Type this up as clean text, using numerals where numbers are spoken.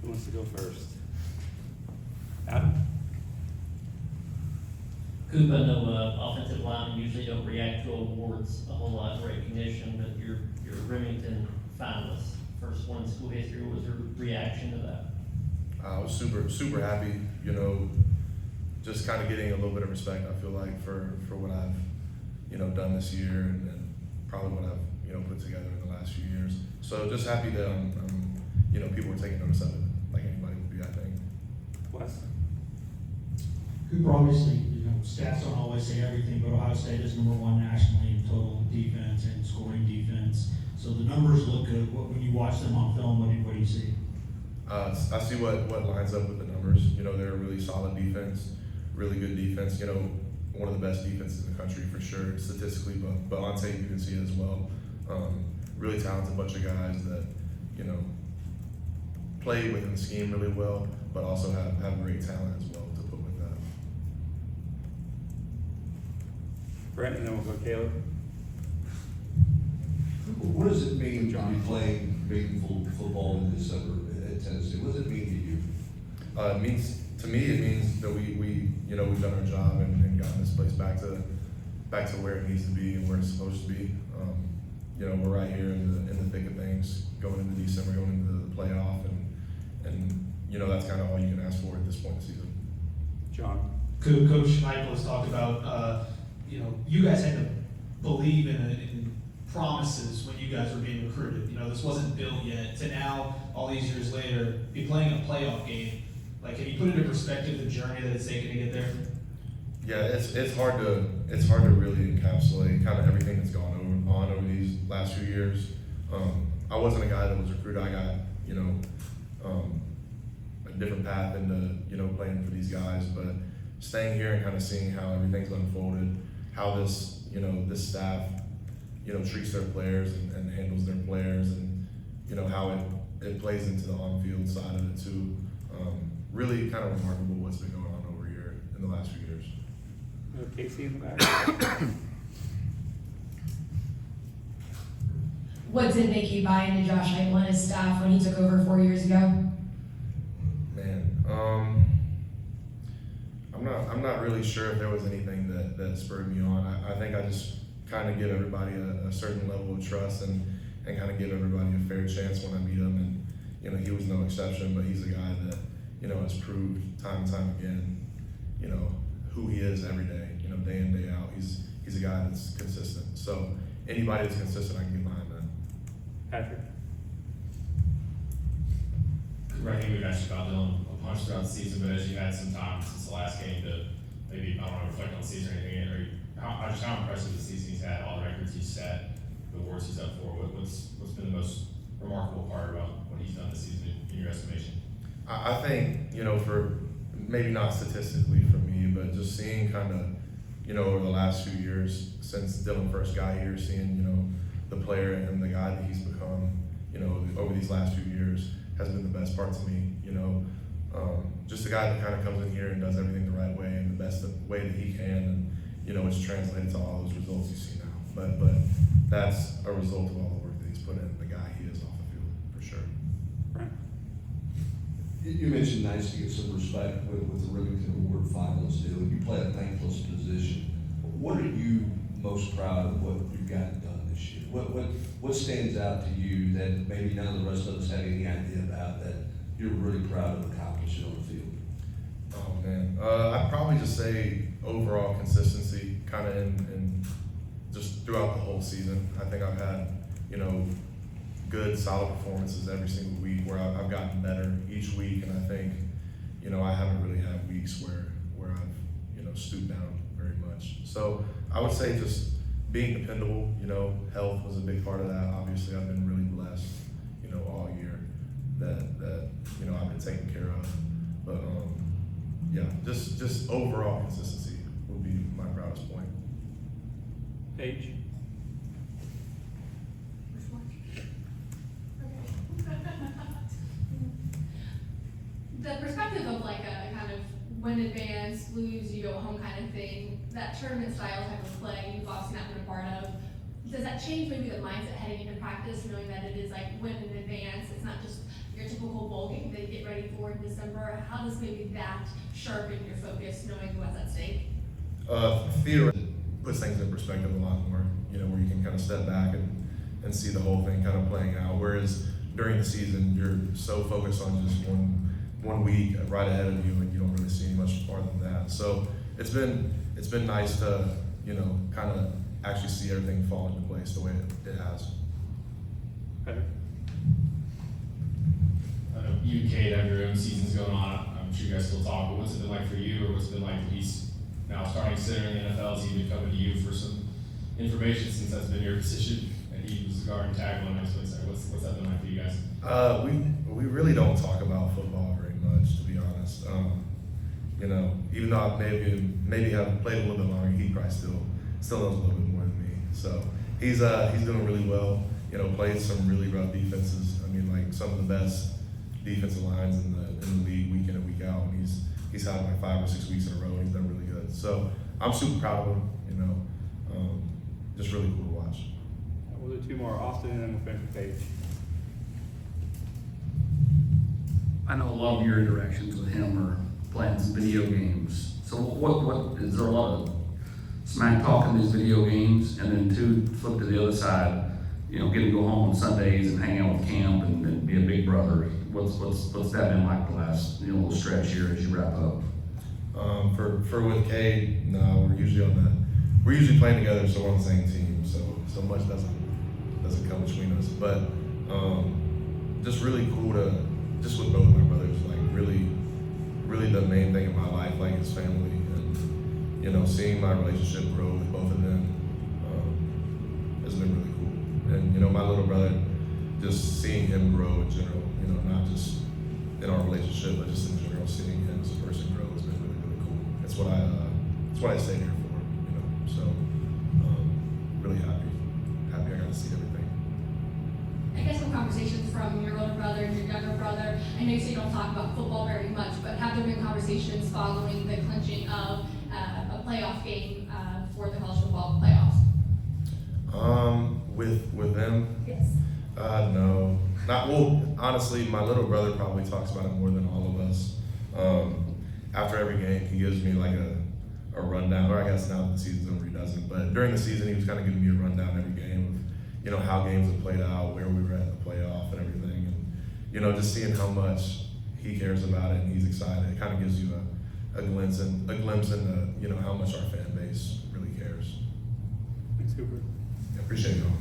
Who wants to go first? Adam? Coop, I know offensive linemen usually don't react to awards a whole lot in recognition, but your Remington finalist, first one in school history, what was your reaction to that? I was super happy, you know, just kind of getting a little bit of respect, I feel like, for what I've, you know, done this year and probably what I've, you know, put together in the last few years. So just happy that, you know, people are taking notice of it, like anybody would be, I think. Wes? Cooper, obviously, you know, stats don't always say everything, but Ohio State is #1 nationally in total defense and scoring defense. So the numbers look good. When you watch them on film, what do you see? I see what lines up with the numbers. You know, they're a really solid defense, really good defense. You know, one of the best defenses in the country for sure, statistically, but on tape you can see it as well. Really talented bunch of guys that, you know, play within the scheme really well, but also have great talent as well to put with that. Brent, and then we'll go Caleb. What does it mean to be playing meaningful football in December at Tennessee? What does it mean to you? It means, to me, it means that we you know, we've done our job and gotten this place back to where it needs to be and where it's supposed to be. You know, we're right here in the thick of things, going into December, going into the playoff, and you know, that's kind of all you can ask for at this point in the season. John? Coach Schmeichel talked about, you know, you guys had to believe in promises when you guys were being recruited. You know, this wasn't built yet. To now, all these years later, be playing a playoff game. Like, can you put into perspective the journey that it's taken to get there? Yeah, it's hard to really encapsulate kind of everything that's gone on over these last few years. I wasn't a guy that was recruited. I got, you know, a different path into, you know, playing for these guys, but staying here and kind of seeing how everything's unfolded, how this, you know, this staff, you know, treats their players and handles their players, and you know how it plays into the on-field side of it too. Really kind of remarkable what's been going on over here in the last few years. Casey in the back. What did make you buy into Josh Heupel and his staff when he took over 4 years ago? Man, I'm not really sure if there was anything that spurred me on. I think I just kind of give everybody a certain level of trust and kind of give everybody a fair chance when I meet him. And you know, he was no exception, but he's a guy that, you know, has proved time and time again, you know, who he is every day, you know, day in, day out. He's a guy that's consistent. So anybody that's consistent, I can get behind that. Patrick? I think we've actually found Dylan a punch throughout the season, but as you had some time since the last game to maybe, I don't know, reflect on the season or anything, how impressive the season he's had, all the records he's set, the awards he's up for, what's been the most remarkable part about what he's done this season in your estimation? I think, you know, for maybe not statistically for me, but just seeing kind of, you know, over the last few years since Dylan first got here, seeing, you know, the player and the guy that he's become, you know, over these last few years has been the best part to me, you know. Just a guy that kind of comes in here and does everything the right way and the best way that he can, and you know, it's translated to all those results you see now. But that's a result of all the work that he's put in, the guy he is off the field, for sure. Brent? You mentioned nice to get some respect with the Remington Award finalist deal. You play a thankless position. What are you most proud of what you've gotten done this year? What stands out to you that maybe none of the rest of us have any idea about that you're really proud of accomplishing on the field? Oh man, I'd probably just say overall consistency, kind of in just throughout the whole season. I think I've had, you know, good, solid performances every single week where I've gotten better each week, and I think, you know, I haven't really had weeks where I've, you know, stooped down very much. So I would say just being dependable. You know, health was a big part of that. Obviously, I've been really blessed, you know, all year that you know, I've been taken care of. But yeah, just overall consistency would be my proudest point. Paige? The perspective of like a kind of win advance, lose, you go home kind of thing, that tournament style type of play you've obviously not been a part of, does that change maybe the mindset heading into practice, knowing that it is like win in advance, it's not just your typical bowl game that you get ready for in December? How does maybe that sharpen your focus, knowing what's at stake? Theater puts things in perspective a lot more, where you can kind of step back and see the whole thing kind of playing out. Whereas during the season, you're so focused on just one week right ahead of you, and you don't really see much farther than that. So it's been nice to, kind of actually see everything fall into place the way it has. Patrick? I know you and Kate have your own seasons going on. I'm sure you guys still talk, but what's it been like for you, or what's it been like to be now starting center in the NFL? Has he been coming to you for some information since that's been your position, and he was the guard and tackle and what's that been like for you guys? We really don't talk about football very much, to be honest. Even though I maybe have played a little bit longer, he probably still knows a little bit more than me. So he's doing really well. Played some really rough defenses. I mean, like some of the best defensive lines in the league week in and week out. And he's had like 5 or 6 weeks in a row, and he's done really good. So I'm super proud of him. Just really cool to watch. We'll do 2 more, Austin, and then we'll finish with Paige. I know a lot of your interactions with him are playing some video games. So what is there a lot of smack talk in these video games? And then 2, flip to the other side, getting to go home on Sundays and hang out with camp and be a big brother. What's that been like the last little stretch here as you wrap up? For with Cade, no, we're usually playing together, so we're on the same team. So much doesn't come between us. But just really cool to just with both my brothers, like really the main thing in my life, like his family, and seeing my relationship grow with both of them has been really cool. And my little brother, just seeing him grow in general, not just in our relationship, but just in general, seeing him as a person grow has been really cool. That's what I stay here for, So really happy I got to see everything. I guess from conversations from your older brother and your younger brother, I know you say you don't talk about football very much, but have there been conversations following the clinching of a playoff game for the college football playoffs? With them? Yes. No. Honestly, my little brother probably talks about it more than all of us. After every game, he gives me like a rundown, or I guess now that the season's over, he doesn't. But during the season, he was kind of giving me a rundown every game of, how games have played out, where we were at the playoff and everything. And, just seeing how much he cares about it and he's excited, it kind of gives you a glimpse into, how much our fan base really cares. Thanks, Cooper. I appreciate y'all.